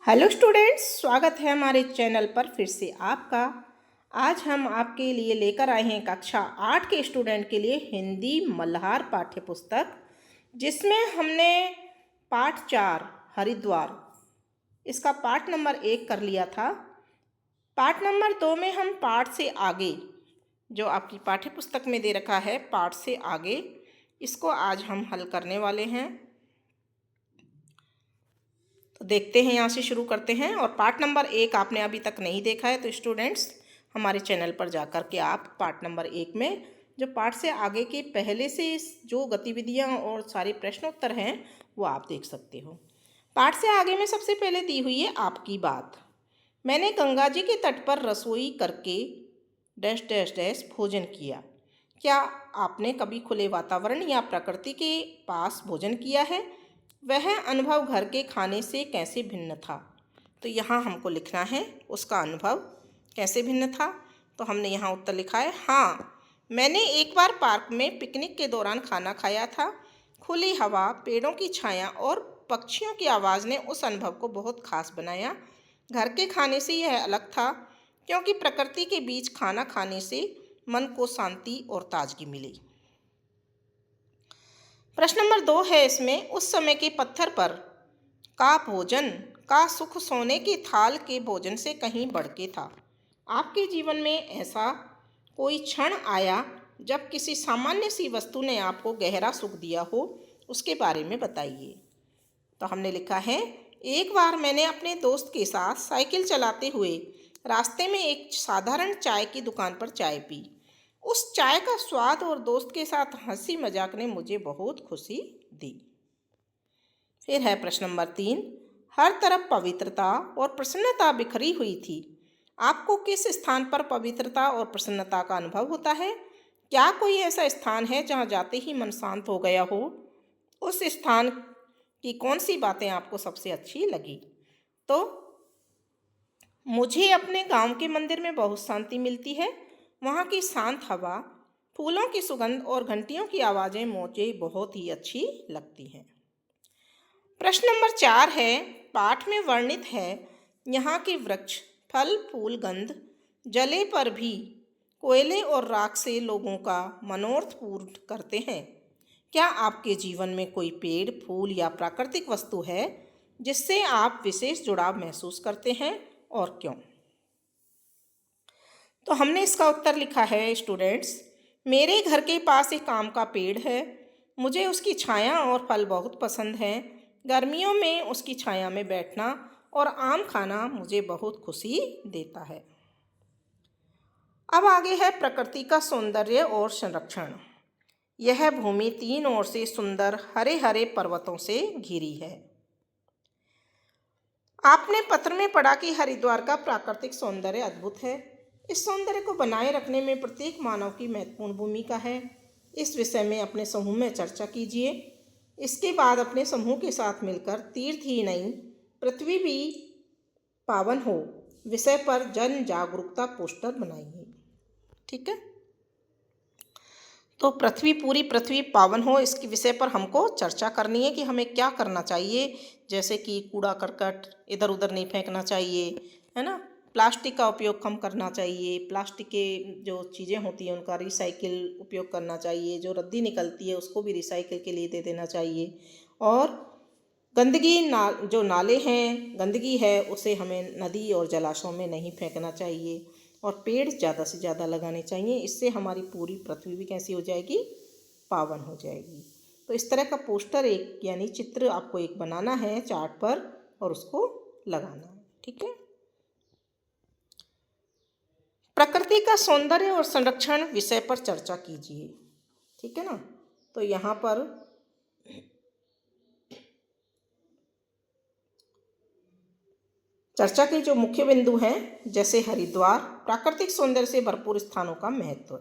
Hello students, स्वागत है हमारे चैनल पर फिर से आपका। आज हम आपके लिए लेकर आए हैं कक्षा 8 के स्टूडेंट के लिए हिंदी मल्हार पाठ्य पुस्तक, जिसमें हमने पाठ 4 हरिद्वार इसका पाठ नंबर 1 कर लिया था। पाठ नंबर 2 में हम पाठ से आगे, जो आपकी पाठ्य पुस्तक में दे रखा है पाठ से आगे, इसको आज हम हल करने वाले हैं। तो देखते हैं, यहाँ से शुरू करते हैं। और पार्ट नंबर 1 आपने अभी तक नहीं देखा है तो स्टूडेंट्स हमारे चैनल पर जा कर के आप पार्ट नंबर 1 में जो पार्ट से आगे के पहले से जो गतिविधियाँ और सारे प्रश्न उत्तर हैं वो आप देख सकते हो। पार्ट से आगे में सबसे पहले दी हुई है आपकी बात। मैंने गंगा जी के तट पर रसोई करके डैश डैश डैश भोजन किया। क्या आपने कभी खुले वातावरण या प्रकृति के पास भोजन किया है? वह अनुभव घर के खाने से कैसे भिन्न था? तो यहाँ हमको लिखना है उसका अनुभव कैसे भिन्न था। तो हमने यहाँ उत्तर लिखा है, हाँ, मैंने एक बार पार्क में पिकनिक के दौरान खाना खाया था। खुली हवा, पेड़ों की छाया और पक्षियों की आवाज़ ने उस अनुभव को बहुत खास बनाया। घर के खाने से यह अलग था, क्योंकि प्रकृति के बीच खाना खाने से मन को शांति और ताजगी मिली। प्रश्न नंबर 2 है इसमें, उस समय के पत्थर पर का भोजन का सुख सोने के थाल के भोजन से कहीं बढ़ के था। आपके जीवन में ऐसा कोई क्षण आया जब किसी सामान्य सी वस्तु ने आपको गहरा सुख दिया हो, उसके बारे में बताइए। तो हमने लिखा है, एक बार मैंने अपने दोस्त के साथ साइकिल चलाते हुए रास्ते में एक साधारण चाय की दुकान पर चाय पी। उस चाय का स्वाद और दोस्त के साथ हंसी मजाक ने मुझे बहुत खुशी दी। फिर है प्रश्न नंबर 3, हर तरफ पवित्रता और प्रसन्नता बिखरी हुई थी। आपको किस स्थान पर पवित्रता और प्रसन्नता का अनुभव होता है? क्या कोई ऐसा स्थान है जहाँ जाते ही मन शांत हो गया हो? उस स्थान की कौन सी बातें आपको सबसे अच्छी लगी? तो मुझे अपने गांव के मंदिर में बहुत शांति मिलती है। वहाँ की शांत हवा, फूलों की सुगंध और घंटियों की आवाज़ें मुझे बहुत ही अच्छी लगती हैं। प्रश्न नंबर 4 है, पाठ में वर्णित है यहाँ के वृक्ष, फल, फूल, गंध जले पर भी कोयले और राख से लोगों का मनोरथ पूर्ण करते हैं। क्या आपके जीवन में कोई पेड़, फूल या प्राकृतिक वस्तु है जिससे आप विशेष जुड़ाव महसूस करते हैं और क्यों? तो हमने इसका उत्तर लिखा है स्टूडेंट्स, मेरे घर के पास एक आम का पेड़ है। मुझे उसकी छाया और फल बहुत पसंद हैं। गर्मियों में उसकी छाया में बैठना और आम खाना मुझे बहुत खुशी देता है। अब आगे है प्रकृति का सौंदर्य और संरक्षण। यह भूमि 3 ओर से सुंदर हरे हरे पर्वतों से घिरी है। आपने पत्र में पढ़ा कि हरिद्वार का प्राकृतिक सौंदर्य अद्भुत है। इस सौंदर्य को बनाए रखने में प्रत्येक मानव की महत्वपूर्ण भूमिका है। इस विषय में अपने समूह में चर्चा कीजिए। इसके बाद अपने समूह के साथ मिलकर तीर्थ ही नहीं, पृथ्वी भी पावन हो विषय पर जन जागरूकता पोस्टर बनाइए। ठीक है, तो पूरी पृथ्वी पावन हो, इसके विषय पर हमको चर्चा करनी है कि हमें क्या करना चाहिए। जैसे कि कूड़ा करकट इधर उधर नहीं फेंकना चाहिए, है ना। प्लास्टिक का उपयोग कम करना चाहिए। प्लास्टिक के जो चीज़ें होती हैं उनका रिसाइकिल उपयोग करना चाहिए। जो रद्दी निकलती है उसको भी रिसाइकिल के लिए दे देना चाहिए। और गंदगी जो नाले हैं, गंदगी है, उसे हमें नदी और जलाशयों में नहीं फेंकना चाहिए। और पेड़ ज़्यादा से ज़्यादा लगाने चाहिए। इससे हमारी पूरी पृथ्वी भी कैसी हो जाएगी? पावन हो जाएगी। तो इस तरह का पोस्टर एक यानी चित्र आपको एक बनाना है चार्ट पर और उसको लगाना है। ठीक है, प्रकृति का सौंदर्य और संरक्षण विषय पर चर्चा कीजिए। ठीक है ना, तो यहाँ पर चर्चा के जो मुख्य बिंदु हैं, जैसे हरिद्वार, प्राकृतिक सौंदर्य से भरपूर स्थानों का महत्व,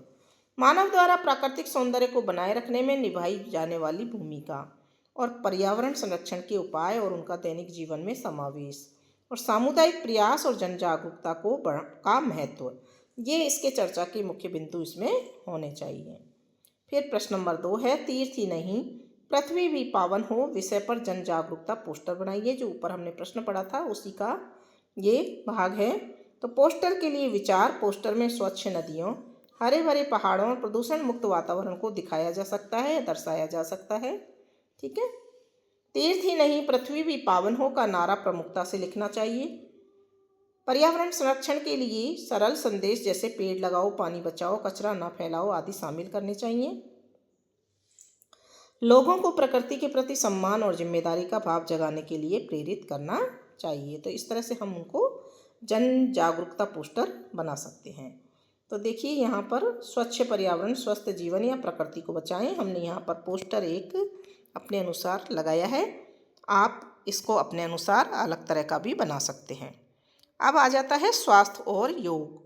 मानव द्वारा प्राकृतिक सौंदर्य को बनाए रखने में निभाई जाने वाली भूमिका, और पर्यावरण संरक्षण के उपाय और उनका दैनिक जीवन में समावेश, और सामुदायिक प्रयास और जन जागरूकता का महत्व, ये इसके चर्चा के मुख्य बिंदु इसमें होने चाहिए। फिर प्रश्न नंबर 2 है, तीर्थ ही नहीं पृथ्वी भी पावन हो विषय पर जन जागरूकता पोस्टर बनाइए। जो ऊपर हमने प्रश्न पढ़ा था उसी का ये भाग है। तो पोस्टर के लिए विचार। पोस्टर में स्वच्छ नदियों, हरे भरे पहाड़ों और प्रदूषण मुक्त वातावरण को दिखाया जा सकता है, दर्शाया जा सकता है। ठीक है। तीर्थ ही नहीं पृथ्वी भी पावन हो का नारा प्रमुखता से लिखना चाहिए। पर्यावरण संरक्षण के लिए सरल संदेश जैसे पेड़ लगाओ, पानी बचाओ, कचरा न फैलाओ आदि शामिल करने चाहिए। लोगों को प्रकृति के प्रति सम्मान और जिम्मेदारी का भाव जगाने के लिए प्रेरित करना चाहिए। तो इस तरह से हम उनको जन जागरूकता पोस्टर बना सकते हैं। तो देखिए यहाँ पर स्वच्छ पर्यावरण, स्वस्थ जीवन या प्रकृति को बचाएं। हमने यहाँ पर पोस्टर एक अपने अनुसार लगाया है। आप इसको अपने अनुसार अलग तरह का भी बना सकते हैं। अब आ जाता है स्वास्थ्य और योग।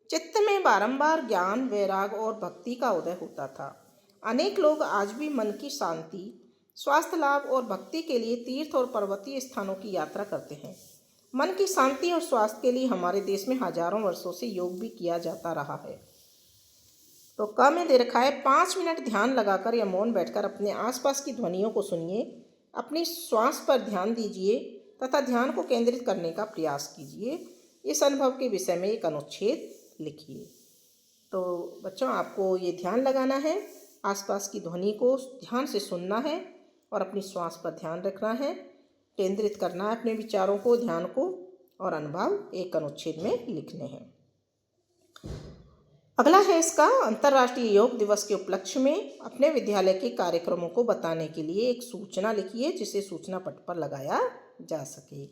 चित्त में बारंबार ज्ञान, वैराग और भक्ति का उदय होता था। अनेक लोग आज भी मन की शांति, स्वास्थ्य लाभ और भक्ति के लिए तीर्थ और पर्वतीय स्थानों की यात्रा करते हैं। मन की शांति और स्वास्थ्य के लिए हमारे देश में हजारों वर्षों से योग भी किया जाता रहा है। तो क में दे रखा है 5 मिनट ध्यान लगाकर या मौन बैठकर अपने आसपास की ध्वनियों को सुनिए, अपनी श्वास पर ध्यान दीजिए तथा ध्यान को केंद्रित करने का प्रयास कीजिए। इस अनुभव के विषय में एक अनुच्छेद लिखिए। तो बच्चों आपको ये ध्यान लगाना है, आसपास की ध्वनि को ध्यान से सुनना है और अपनी श्वास पर ध्यान रखना है, केंद्रित करना है अपने विचारों को, ध्यान को, और अनुभव एक अनुच्छेद में लिखने हैं। अगला है इसका अंतर्राष्ट्रीय योग दिवस के उपलक्ष्य में अपने विद्यालय के कार्यक्रमों को बताने के लिए एक सूचना लिखिए जिसे सूचना पट पर लगाया जा सके।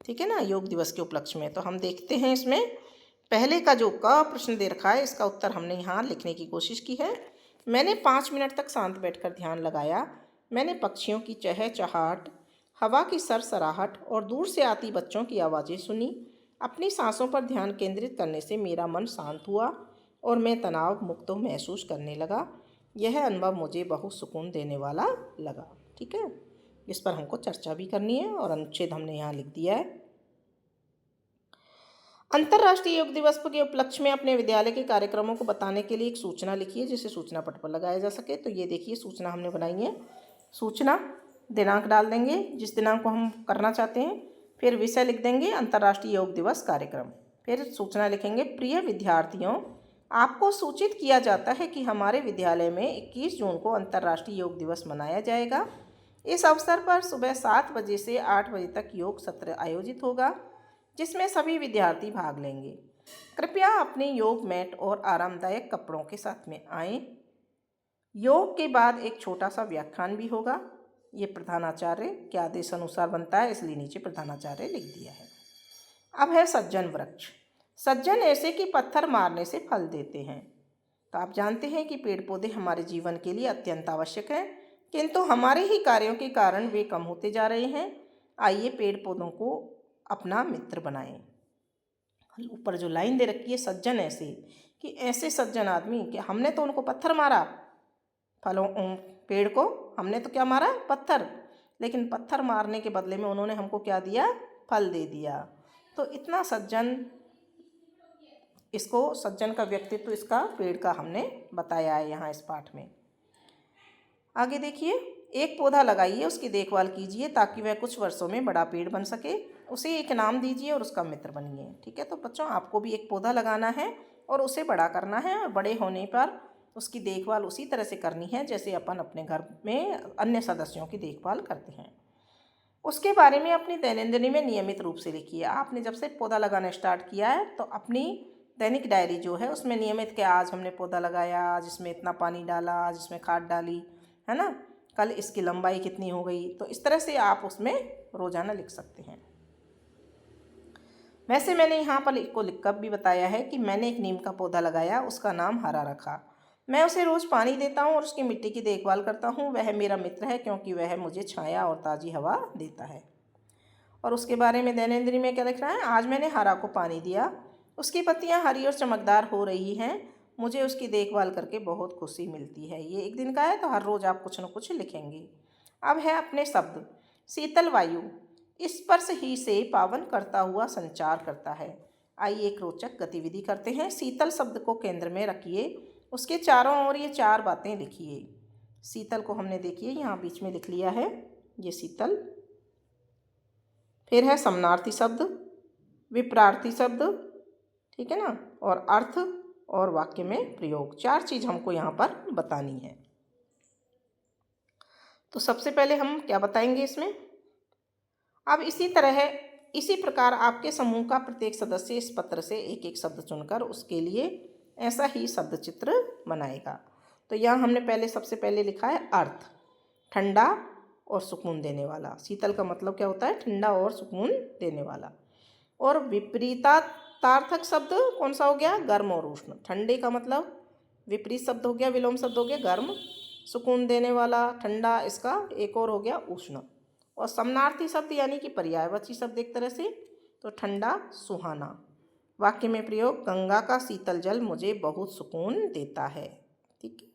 ठीक है ना, योग दिवस के उपलक्ष्य में। तो हम देखते हैं इसमें पहले का जो क प्रश्न दे रखा है इसका उत्तर हमने यहाँ लिखने की कोशिश की है। मैंने 5 मिनट तक शांत बैठकर ध्यान लगाया। मैंने पक्षियों की चहचहाट, हवा की सरसराहट और दूर से आती बच्चों की आवाज़ें सुनी। अपनी सांसों पर ध्यान केंद्रित करने से मेरा मन शांत हुआ और मैं तनाव मुक्त महसूस करने लगा। यह अनुभव मुझे बहुत सुकून देने वाला लगा। ठीक है, इस पर हमको चर्चा भी करनी है और अनुच्छेद हमने यहाँ लिख दिया है। अंतर्राष्ट्रीय योग दिवस के उपलक्ष्य में अपने विद्यालय के कार्यक्रमों को बताने के लिए एक सूचना लिखिए जिसे सूचना पट पर लगाया जा सके। तो ये देखिए सूचना हमने बनाई है। सूचना, दिनांक डाल देंगे जिस दिनांक को हम करना चाहते हैं, फिर विषय लिख देंगे अंतर्राष्ट्रीय योग दिवस कार्यक्रम, फिर सूचना लिखेंगे प्रिय विद्यार्थियों, आपको सूचित किया जाता है कि हमारे विद्यालय में 21 जून को अंतर्राष्ट्रीय योग दिवस मनाया जाएगा। इस अवसर पर सुबह 7 बजे से 8 बजे तक योग सत्र आयोजित होगा जिसमें सभी विद्यार्थी भाग लेंगे। कृपया अपने योग मैट और आरामदायक कपड़ों के साथ में आएं। योग के बाद एक छोटा सा व्याख्यान भी होगा। ये प्रधानाचार्य के आदेश अनुसार बनता है, इसलिए नीचे प्रधानाचार्य लिख दिया है। अब है सज्जन वृक्ष। सज्जन ऐसे कि पत्थर मारने से फल देते हैं। तो आप जानते हैं कि पेड़ पौधे हमारे जीवन के लिए अत्यंत आवश्यक हैं, किंतु हमारे ही कार्यों के कारण वे कम होते जा रहे हैं। आइए पेड़ पौधों को अपना मित्र बनाएं। ऊपर जो लाइन दे रखी है सज्जन ऐसे, कि ऐसे सज्जन आदमी कि हमने तो उनको पत्थर मारा, फलों पेड़ को हमने तो क्या मारा, पत्थर, लेकिन पत्थर मारने के बदले में उन्होंने हमको क्या दिया, फल दे दिया। तो इतना सज्जन, इसको सज्जन का व्यक्तित्व इसका पेड़ का हमने बताया है यहाँ इस पाठ में। आगे देखिए, एक पौधा लगाइए, उसकी देखभाल कीजिए ताकि वह कुछ वर्षों में बड़ा पेड़ बन सके। उसे एक नाम दीजिए और उसका मित्र बनिए। ठीक है, तो बच्चों आपको भी एक पौधा लगाना है और उसे बड़ा करना है और बड़े होने पर उसकी देखभाल उसी तरह से करनी है जैसे अपन अपने घर में अन्य सदस्यों की देखभाल करते हैं। उसके बारे में अपनी दैनंदिनी में नियमित रूप से लिखिए। आपने जब से पौधा लगाना स्टार्ट किया है तो अपनी दैनिक डायरी जो है उसमें नियमित कि आज हमने पौधा लगाया, आज इसमें इतना पानी डाला, आज इसमें खाद डाली, है ना, कल इसकी लंबाई कितनी हो गई। तो इस तरह से आप उसमें रोजाना लिख सकते हैं। वैसे मैंने यहाँ पर इसको लिखकर भी बताया है कि मैंने एक नीम का पौधा लगाया, उसका नाम हरा रखा। मैं उसे रोज़ पानी देता हूँ और उसकी मिट्टी की देखभाल करता हूँ। वह मेरा मित्र है क्योंकि वह मुझे छाया और ताज़ी हवा देता है। और उसके बारे में दैनंदिनी में क्या लिख रहा है, आज मैंने हरा को पानी दिया, उसकी पत्तियाँ हरी और चमकदार हो रही हैं, मुझे उसकी देखभाल करके बहुत खुशी मिलती है। ये एक दिन का है तो हर रोज़ आप कुछ न कुछ लिखेंगे। अब है अपने शब्द। शीतल वायु स्पर्श ही से पावन करता हुआ संचार करता है। आइए एक रोचक गतिविधि करते हैं। शीतल शब्द को केंद्र में रखिए, उसके चारों ओर ये 4 बातें लिखिए। शीतल को हमने देखिए यहाँ बीच में लिख लिया है, ये शीतल। फिर है समानार्थी शब्द, विपरार्थी शब्द, ठीक है ना, और अर्थ और वाक्य में प्रयोग। 4 चीज़ हमको यहाँ पर बतानी है। तो सबसे पहले हम क्या बताएंगे इसमें। अब इसी प्रकार आपके समूह का प्रत्येक सदस्य इस पत्र से एक एक शब्द चुनकर उसके लिए ऐसा ही शब्द चित्र बनाएगा। तो यहाँ हमने पहले सबसे पहले लिखा है अर्थ, ठंडा और सुकून देने वाला। शीतल का मतलब क्या होता है, ठंडा और सुकून देने वाला। और विपरीतार्थक शब्द कौन सा हो गया, गर्म और उष्ण। ठंडे का मतलब विपरीत शब्द हो गया, विलोम शब्द हो गया गर्म। सुकून देने वाला ठंडा, इसका एक और हो गया उष्ण। और समानार्थी शब्द यानी कि पर्यायवाची शब्द एक तरह से, तो ठंडा सुहाना। वाक्य में प्रयोग, गंगा का शीतल जल मुझे बहुत सुकून देता है। ठीक है।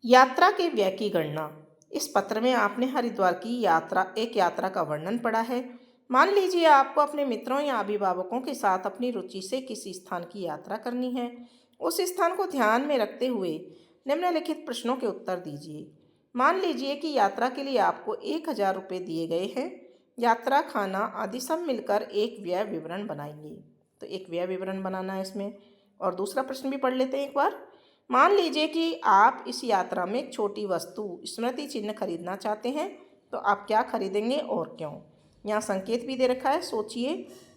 यात्रा के व्यय की गणना। इस पत्र में आपने हरिद्वार की यात्रा का वर्णन पढ़ा है। मान लीजिए आपको अपने मित्रों या अभिभावकों के साथ अपनी रुचि से किसी स्थान की यात्रा करनी है। उस स्थान को ध्यान में रखते हुए निम्नलिखित प्रश्नों के उत्तर दीजिए। मान लीजिए कि यात्रा के लिए आपको 1000 रुपये दिए गए हैं। यात्रा, खाना आदि सब मिलकर एक व्यय विवरण बनाएंगे। तो एक व्यय विवरण बनाना है इसमें। और दूसरा प्रश्न भी पढ़ लेते हैं एक बार। मान लीजिए कि आप इस यात्रा में एक छोटी वस्तु, स्मृति चिन्ह खरीदना चाहते हैं, तो आप क्या खरीदेंगे और क्यों। यहाँ संकेत भी दे रखा है, सोचिए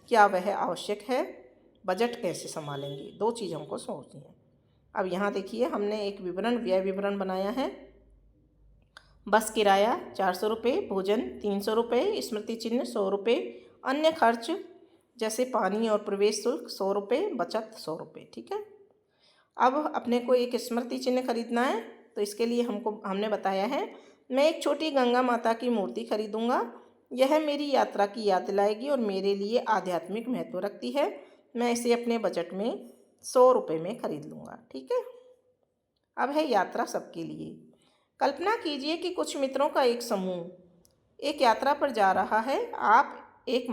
क्या वह आवश्यक है, बजट कैसे संभालेंगे। 2 चीज़ हमको सोचनी है। अब यहाँ देखिए हमने एक व्यय विवरण बनाया है। बस किराया 400 रुपये, भोजन 300 रुपये, स्मृति चिन्ह 100 रुपये, अन्य खर्च जैसे पानी और प्रवेश शुल्क 100 रुपये, बचत 100 रुपये। ठीक है। अब अपने को एक स्मृति चिन्ह खरीदना है, तो इसके लिए हमने बताया है, मैं एक छोटी गंगा माता की मूर्ति खरीदूंगा। यह मेरी यात्रा की याद दिलाएगी और मेरे लिए आध्यात्मिक महत्व रखती है। मैं इसे अपने बजट में 100 रुपये में खरीद लूँगा। ठीक है। अब है यात्रा सबके लिए। कल्पना कीजिए कि कुछ मित्रों का एक समूह एक यात्रा पर जा रहा है। आप एक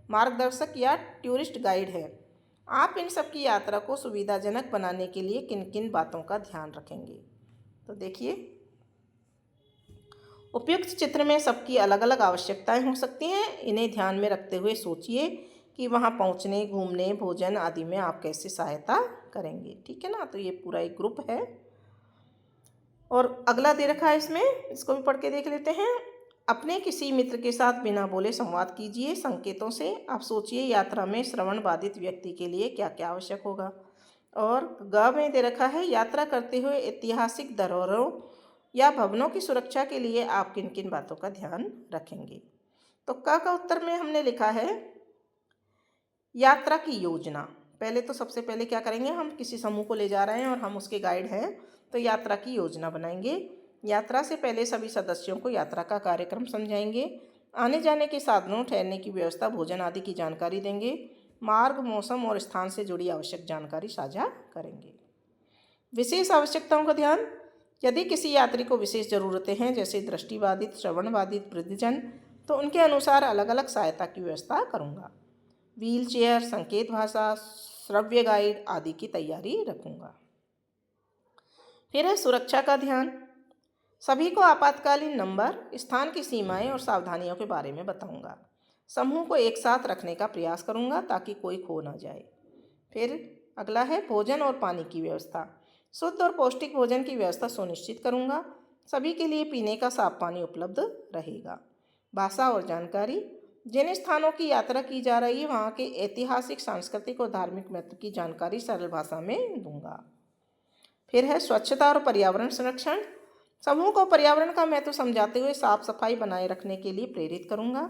मार्गदर्शक या टूरिस्ट गाइड है। आप इन सब की यात्रा को सुविधाजनक बनाने के लिए किन किन बातों का ध्यान रखेंगे। तो देखिए, उपयुक्त चित्र में सबकी अलग अलग आवश्यकताएं हो सकती हैं। इन्हें ध्यान में रखते हुए सोचिए कि वहां पहुंचने, घूमने, भोजन आदि में आप कैसे सहायता करेंगे। ठीक है ना। तो ये पूरा एक ग्रुप है। और अगला दे रखा है इसमें, इसको भी पढ़ के देख लेते हैं। अपने किसी मित्र के साथ बिना बोले संवाद कीजिए संकेतों से। आप सोचिए यात्रा में श्रवण बाधित व्यक्ति के लिए क्या क्या आवश्यक होगा। और ग में दे रखा है, यात्रा करते हुए ऐतिहासिक धरोहरों या भवनों की सुरक्षा के लिए आप किन किन बातों का ध्यान रखेंगे। तो क का उत्तर में हमने लिखा है यात्रा की योजना। पहले तो सबसे पहले क्या करेंगे, हम किसी समूह को ले जा रहे हैं और हम उसके गाइड हैं, तो यात्रा की योजना बनाएंगे। यात्रा से पहले सभी सदस्यों को यात्रा का कार्यक्रम समझाएंगे। आने जाने के साधनों, ठहरने की व्यवस्था, भोजन आदि की जानकारी देंगे। मार्ग, मौसम और स्थान से जुड़ी आवश्यक जानकारी साझा करेंगे। विशेष आवश्यकताओं का ध्यान। यदि किसी यात्री को विशेष ज़रूरतें हैं, जैसे दृष्टिबाधित, श्रवणबाधित, वृद्धजन, तो उनके अनुसार अलग अलग सहायता की व्यवस्था करूँगा। व्हील चेयर, संकेत भाषा, श्रव्य गाइड आदि की तैयारी रखूँगा। फिर है सुरक्षा का ध्यान। सभी को आपातकालीन नंबर, स्थान की सीमाएं और सावधानियों के बारे में बताऊंगा। समूह को एक साथ रखने का प्रयास करूंगा ताकि कोई खो ना जाए। फिर अगला है भोजन और पानी की व्यवस्था। शुद्ध और पौष्टिक भोजन की व्यवस्था सुनिश्चित करूंगा। सभी के लिए पीने का साफ पानी उपलब्ध रहेगा। भाषा और जानकारी। जिन स्थानों की यात्रा की जा रही है वहाँ के ऐतिहासिक, सांस्कृतिक और धार्मिक महत्व की जानकारी सरल भाषा में दूंगा। फिर है स्वच्छता और पर्यावरण संरक्षण। समूह को पर्यावरण का महत्व समझाते हुए साफ सफाई बनाए रखने के लिए प्रेरित करूंगा।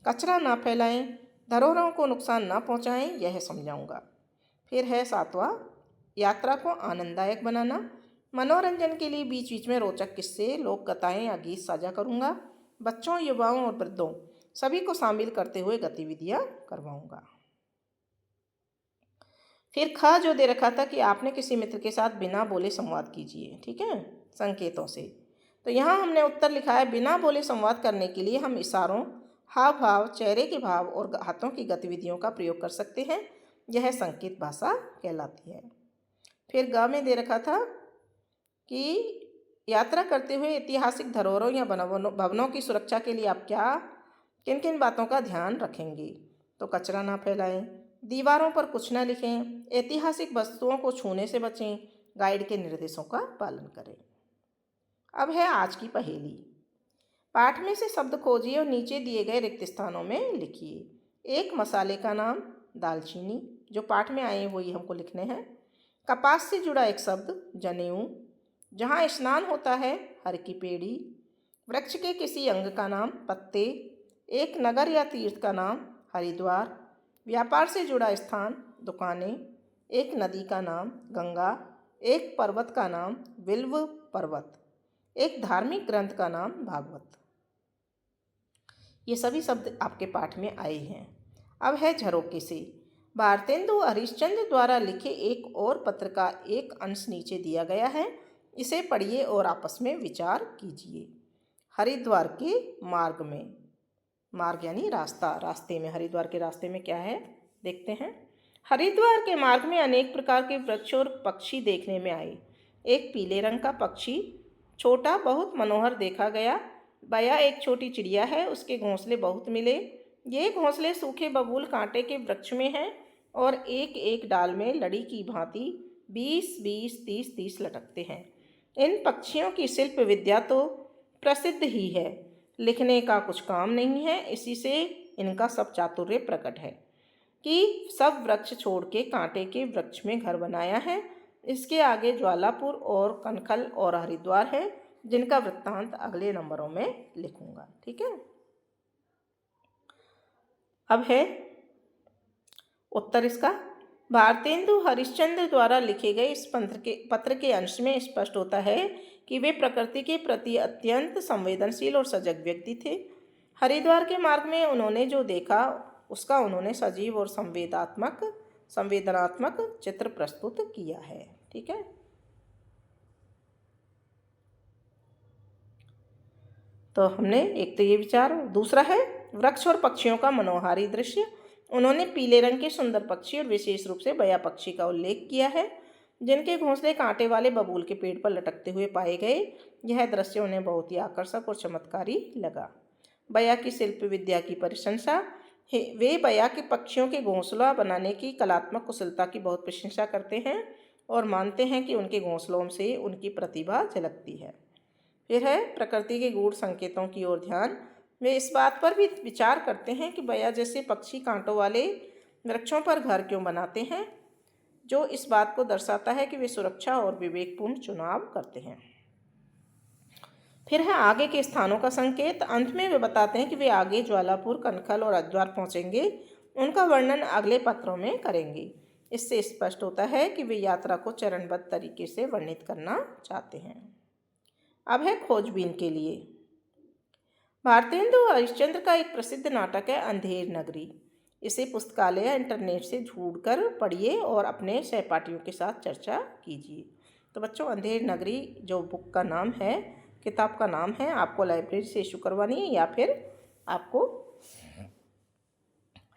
कचरा ना फैलाएं, धरोहरों को नुकसान ना पहुंचाएं, यह समझाऊंगा। फिर है 7वां, यात्रा को आनंददायक बनाना। मनोरंजन के लिए बीच बीच में रोचक किस्से, लोक कथाएं या गीत साझा करूंगा। बच्चों, युवाओं और वृद्धों सभी को शामिल करते हुए गतिविधियां करवाऊंगा। फिर ख जो दे रखा था कि आपने किसी मित्र के साथ बिना बोले संवाद कीजिए। ठीक है, संकेतों से। तो यहाँ हमने उत्तर लिखा है, बिना बोले संवाद करने के लिए हम इशारों, हाव भाव, चेहरे के भाव और हाथों की गतिविधियों का प्रयोग कर सकते हैं। यह संकेत भाषा कहलाती है। फिर ग में दे रखा था कि यात्रा करते हुए ऐतिहासिक धरोहरों या भवनों की सुरक्षा के लिए आप किन किन बातों का ध्यान रखेंगे। तो कचरा ना फैलाएं, दीवारों पर कुछ ना लिखें, ऐतिहासिक वस्तुओं को छूने से बचें, गाइड के निर्देशों का पालन करें। अब है आज की पहेली। पाठ में से शब्द खोजिए और नीचे दिए गए रिक्त स्थानों में लिखिए। एक मसाले का नाम दालचीनी, जो पाठ में आए वही हमको लिखने हैं। कपास से जुड़ा एक शब्द जनेऊ, जहाँ स्नान होता है हर की पेड़ी। वृक्ष के किसी अंग का नाम पत्ते। एक नगर या तीर्थ का नाम हरिद्वार। व्यापार से जुड़ा स्थान दुकानें। एक नदी का नाम गंगा। एक पर्वत का नाम विल्व पर्वत। एक धार्मिक ग्रंथ का नाम भागवत। ये सभी शब्द आपके पाठ में आए हैं। अब है झरोके से। भारतेंदु हरिश्चंद्र द्वारा लिखे एक और पत्र का एक अंश नीचे दिया गया है, इसे पढ़िए और आपस में विचार कीजिए। हरिद्वार के मार्ग में, मार्ग यानी रास्ता, रास्ते में, हरिद्वार के रास्ते में क्या है देखते हैं। हरिद्वार के मार्ग में अनेक प्रकार के वृक्ष और पक्षी देखने में आए। एक पीले रंग का पक्षी, छोटा, बहुत मनोहर देखा गया। बया एक छोटी चिड़िया है, उसके घोंसले बहुत मिले। ये घोंसले सूखे बबूल कांटे के वृक्ष में हैं और एक एक डाल में लड़ी की भांति 20-20, 30-30 लटकते हैं। इन पक्षियों की शिल्प विद्या तो प्रसिद्ध ही है, लिखने का कुछ काम नहीं है, इसी से इनका सब चातुर्य प्रकट है कि सब वृक्ष छोड़ के कांटे के वृक्ष में घर बनाया है। इसके आगे ज्वालापुर और कनखल और हरिद्वार है, जिनका वृत्तांत अगले नंबरों में लिखूंगा। ठीक है। अब है उत्तर इसका। भारतेंदु हरिश्चंद्र द्वारा लिखे गए इस पत्र के अंश में स्पष्ट होता है कि वे प्रकृति के प्रति अत्यंत संवेदनशील और सजग व्यक्ति थे। हरिद्वार के मार्ग में उन्होंने जो देखा उसका उन्होंने सजीव और संवेदनात्मक चित्र प्रस्तुत किया है। ठीक है। तो हमने एक तो ये विचार, दूसरा है वृक्ष और पक्षियों का मनोहारी दृश्य। उन्होंने पीले रंग के सुंदर पक्षी और विशेष रूप से बया पक्षी का उल्लेख किया है, जिनके घोंसले कांटे वाले बबूल के पेड़ पर लटकते हुए पाए गए। यह दृश्य उन्हें बहुत ही आकर्षक और चमत्कारी लगा। बया की शिल्प विद्या की प्रशंसा, वे बया के पक्षियों के घोंसला बनाने की कलात्मक कुशलता की बहुत प्रशंसा करते हैं और मानते हैं कि उनके घोंसलों से उनकी प्रतिभा झलकती है। फिर है प्रकृति के गूढ़ संकेतों की ओर ध्यान। वे इस बात पर भी विचार करते हैं कि बया जैसे पक्षी कांटों वाले वृक्षों पर घर क्यों बनाते हैं, जो इस बात को दर्शाता है कि वे सुरक्षा और विवेकपूर्ण चुनाव करते हैं। फिर है आगे के स्थानों का संकेत। अंत में वे बताते हैं कि वे आगे ज्वालापुर, कनखल और हरिद्वार पहुंचेंगे। उनका वर्णन अगले पत्रों में करेंगे। इससे स्पष्ट होता है कि वे यात्रा को चरणबद्ध तरीके से वर्णित करना चाहते हैं। अब है खोजबीन के लिए। भारतेंदु हरिश्चंद्र का एक प्रसिद्ध नाटक है अंधेर नगरी। इसे पुस्तकालय या इंटरनेट से ढूंढकर पढ़िए और अपने सहपाठियों के साथ चर्चा कीजिए। तो बच्चों, अंधेर नगरी जो बुक का नाम है, किताब का नाम है, आपको लाइब्रेरी से इशू करवानी है या फिर आपको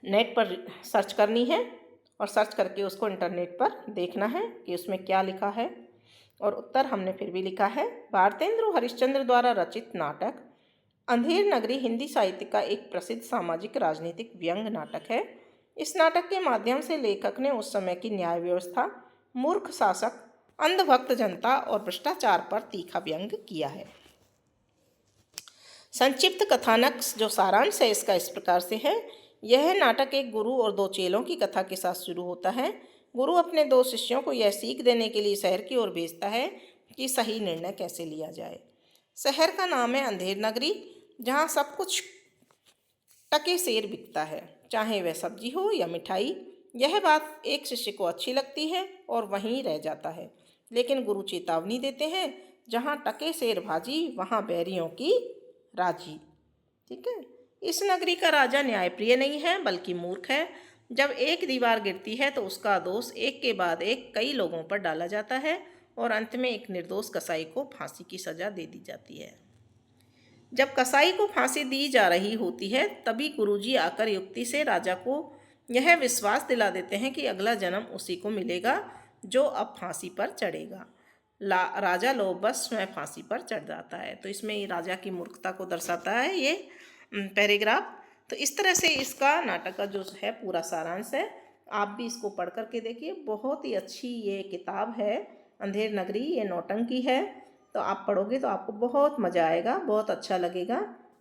नेट पर सर्च करनी है और सर्च करके उसको इंटरनेट पर देखना है कि उसमें क्या लिखा है। और उत्तर हमने फिर भी लिखा है। भारतेंदु हरिश्चंद्र द्वारा रचित नाटक अंधेर नगरी हिंदी साहित्य का एक प्रसिद्ध सामाजिक राजनीतिक व्यंग नाटक है। इस नाटक के माध्यम से लेखक ने उस समय की न्याय व्यवस्था, मूर्ख शासक, अंधभक्त जनता और भ्रष्टाचार पर तीखा व्यंग किया है। संक्षिप्त कथानक जो सारांश है इसका इस प्रकार से है। यह नाटक एक गुरु और दो चेलों की कथा के साथ शुरू होता है। गुरु अपने दो शिष्यों को यह सीख देने के लिए शहर की ओर भेजता है कि सही निर्णय कैसे लिया जाए। शहर का नाम है अंधेर नगरी, जहाँ सब कुछ टके सेर बिकता है, चाहे वह सब्जी हो या मिठाई। यह बात एक शिष्य को अच्छी लगती है और वहीं रह जाता है, लेकिन गुरु चेतावनी देते हैं, जहाँ टके सेर भाजी वहाँ बैरियों की राजी। ठीक है। इस नगरी का राजा न्यायप्रिय नहीं है बल्कि मूर्ख है। जब एक दीवार गिरती है तो उसका दोष एक के बाद एक कई लोगों पर डाला जाता है और अंत में एक निर्दोष कसाई को फांसी की सजा दे दी जाती है। जब कसाई को फांसी दी जा रही होती है तभी गुरुजी आकर युक्ति से राजा को यह विश्वास दिला देते हैं कि अगला जन्म उसी को मिलेगा जो अब फांसी पर चढ़ेगा। राजा लोभ बस स्वयं फांसी पर चढ़ जाता है। तो इसमें ये राजा की मूर्खता को दर्शाता है ये पैराग्राफ। तो इस तरह से इसका नाटक का जो है पूरा सारांश है। आप भी इसको पढ़ करके देखिए, बहुत ही अच्छी ये किताब है अंधेर नगरी, ये नौटंकी है। तो आप पढ़ोगे तो आपको बहुत मज़ा आएगा, बहुत अच्छा लगेगा।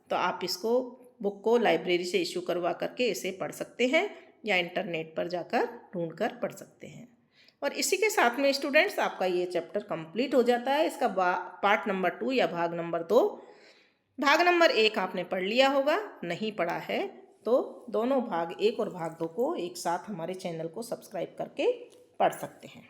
तो आप इसको बुक को लाइब्रेरी से इशू करवा करके इसे पढ़ सकते हैं या इंटरनेट पर जाकर ढूंढ कर पढ़ सकते हैं। और इसी के साथ में स्टूडेंट्स आपका ये चैप्टर कंप्लीट हो जाता है। इसका पार्ट नंबर 2 या भाग नंबर 2, भाग नंबर 1 आपने पढ़ लिया होगा, नहीं पढ़ा है तो दोनों भाग 1 और भाग 2 को एक साथ हमारे चैनल को सब्सक्राइब करके पढ़ सकते हैं।